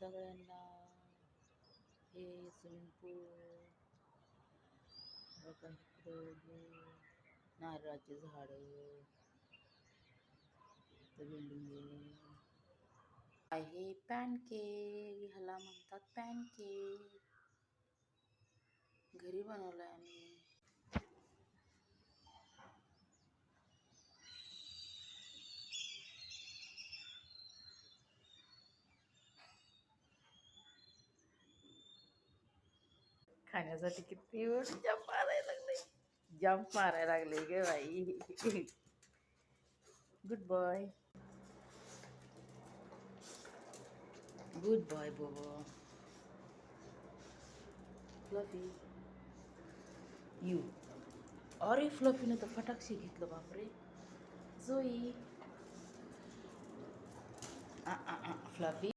सगळ्यांना. हे स्विमिंग पूल बघा, नारळाची झाड, बिल्डिंग आहे. पॅनकेक ह्याला म्हणतात, पॅनकेक. घरी बनवलाय आम्ही. खाण्यासाठी किती जंप मारायला लागले, जंप मारायला लागले गे बाई. गुड बॉय, गुड बॉय बाबा. Fluffy you. अरे फ्लफीनं तर फटाक्षी घेतलं, बापरे. जोई फ्लफी